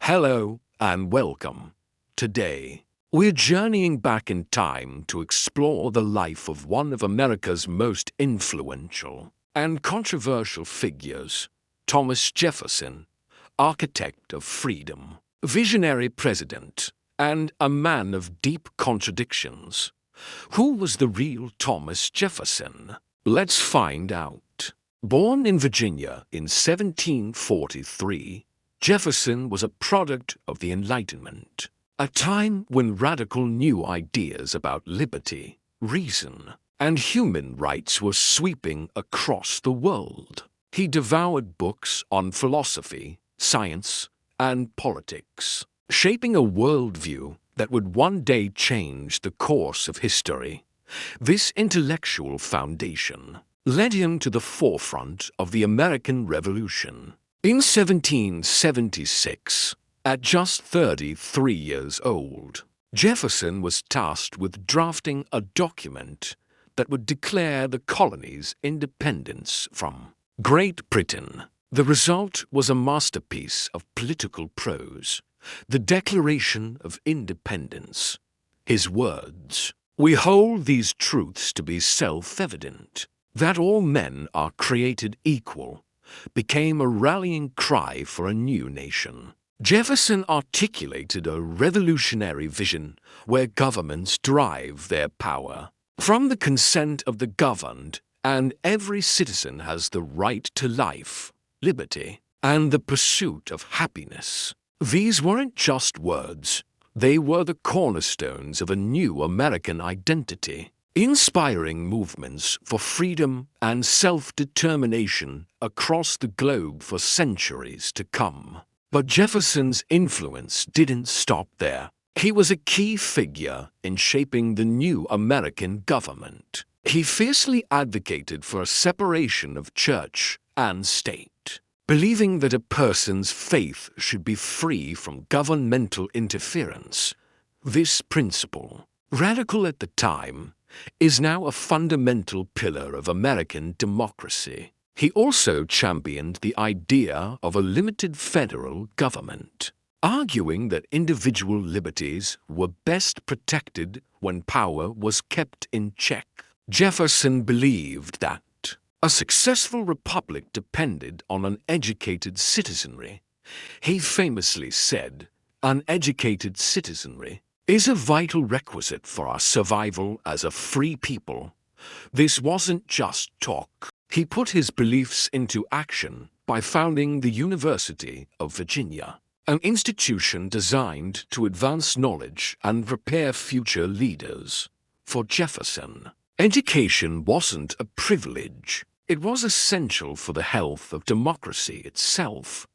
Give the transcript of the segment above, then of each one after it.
Hello and welcome. Today, we're journeying back in time to explore the life of one of America's most influential and controversial figures, Thomas Jefferson, architect of freedom, visionary president, and a man of deep contradictions. Who was the real Thomas Jefferson? Let's find out. Born in Virginia in 1743, Jefferson was a product of the Enlightenment, a time when radical new ideas about liberty, reason, and human rights were sweeping across the world. He devoured books on philosophy, science, and politics, shaping a worldview that would one day change the course of history. This intellectual foundation led him to the forefront of the American Revolution. In 1776, at just 33 years old, Jefferson was tasked with drafting a document that would declare the colony's independence from Great Britain. The result was a masterpiece of political prose, the Declaration of Independence. His words, "We hold these truths to be self-evident, that all men are created equal," became a rallying cry for a new nation. Jefferson articulated a revolutionary vision where governments derive their power from the consent of the governed, and every citizen has the right to life, liberty, and the pursuit of happiness. These weren't just words. They were the cornerstones of a new American identity, inspiring movements for freedom and self-determination across the globe for centuries to come. But Jefferson's influence didn't stop there. He was a key figure in shaping the new American government. He fiercely advocated for a separation of church and state, believing that a person's faith should be free from governmental interference. This principle, radical at the time, is now a fundamental pillar of American democracy. He also championed the idea of a limited federal government, arguing that individual liberties were best protected when power was kept in check. Jefferson believed that a successful republic depended on an educated citizenry. He famously said, "Uneducated citizenry is a vital requisite for our survival as a free people." This wasn't just talk. He put his beliefs into action by founding the University of Virginia, an institution designed to advance knowledge and prepare future leaders. For Jefferson, education wasn't a privilege. It was essential for the health of democracy itself.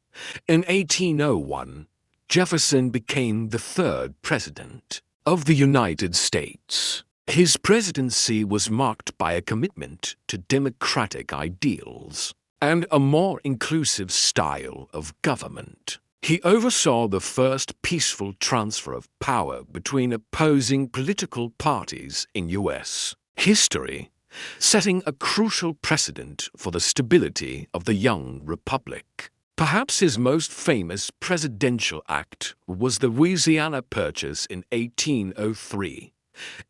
In 1801, Jefferson became the third president of the United States. His presidency was marked by a commitment to democratic ideals and a more inclusive style of government. He oversaw the first peaceful transfer of power between opposing political parties in U.S. history, setting a crucial precedent for the stability of the young republic. Perhaps his most famous presidential act was the Louisiana Purchase in 1803.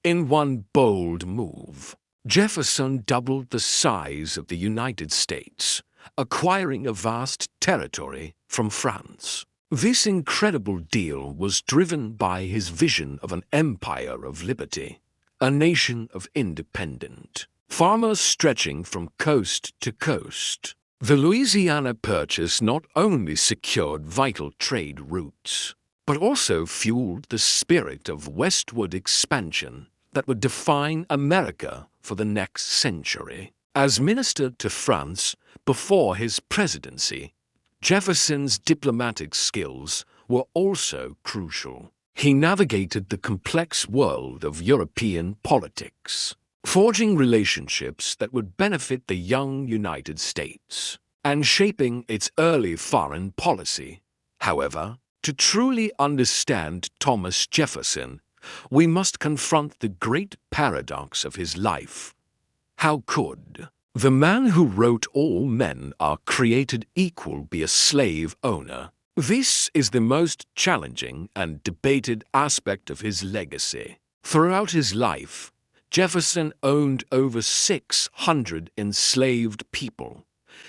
In one bold move, Jefferson doubled the size of the United States, acquiring a vast territory from France. This incredible deal was driven by his vision of an empire of liberty, a nation of independent farmers stretching from coast to coast. The Louisiana Purchase not only secured vital trade routes, but also fueled the spirit of westward expansion that would define America for the next century. As minister to France before his presidency, Jefferson's diplomatic skills were also crucial. He navigated the complex world of European politics, forging relationships that would benefit the young United States and shaping its early foreign policy. However, to truly understand Thomas Jefferson, we must confront the great paradox of his life. How could the man who wrote "all men are created equal" be a slave owner This is the most challenging and debated aspect of his legacy. Throughout his life, Jefferson owned over 600 enslaved people.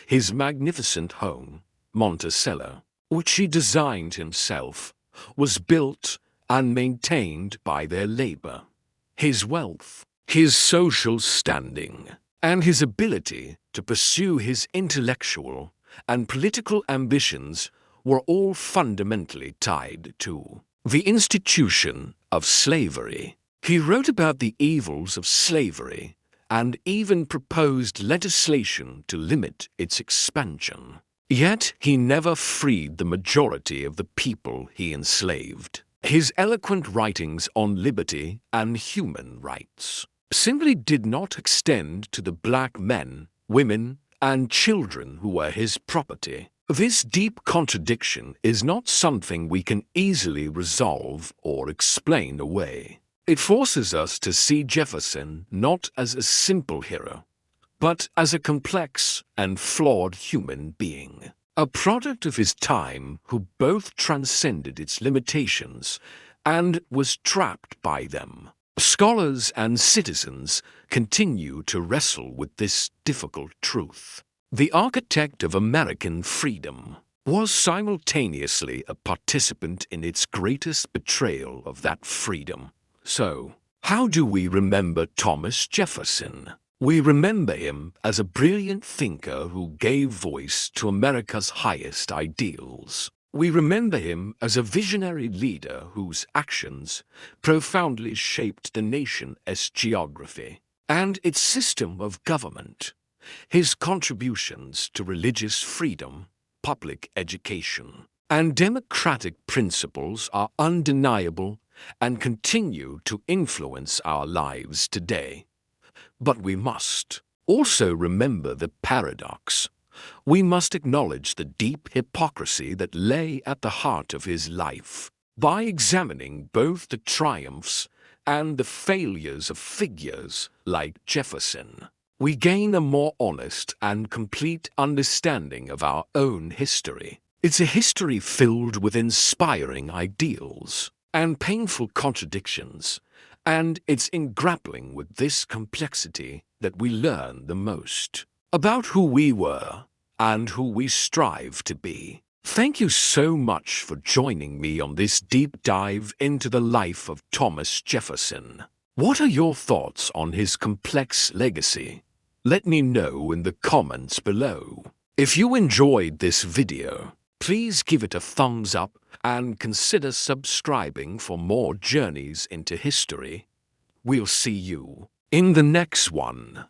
His magnificent home, Monticello, which he designed himself, was built and maintained by their labor. His wealth, his social standing, and his ability to pursue his intellectual and political ambitions were all fundamentally tied to the institution of slavery. He wrote about the evils of slavery and even proposed legislation to limit its expansion. Yet he never freed the majority of the people he enslaved. His eloquent writings on liberty and human rights simply did not extend to the black men, women, and children who were his property. This deep contradiction is not something we can easily resolve or explain away. It forces us to see Jefferson not as a simple hero, but as a complex and flawed human being, a product of his time who both transcended its limitations and was trapped by them. Scholars and citizens continue to wrestle with this difficult truth. The architect of American freedom was simultaneously a participant in its greatest betrayal of that freedom. So, how do we remember Thomas Jefferson? We remember him as a brilliant thinker who gave voice to America's highest ideals. We remember him as a visionary leader whose actions profoundly shaped the nation's geography and its system of government. His contributions to religious freedom, public education, and democratic principles are undeniable and continue to influence our lives today. But we must also remember the paradox. We must acknowledge the deep hypocrisy that lay at the heart of his life. By examining both the triumphs and the failures of figures like Jefferson, we gain a more honest and complete understanding of our own history. It's a history filled with inspiring ideals and painful contradictions, and it's in grappling with this complexity that we learn the most about who we were and who we strive to be. Thank you so much for joining me on this deep dive into the life of Thomas Jefferson. What are your thoughts on his complex legacy? Let me know in the comments below. If you enjoyed this video, please give it a thumbs up and consider subscribing for more journeys into history. We'll see you in the next one.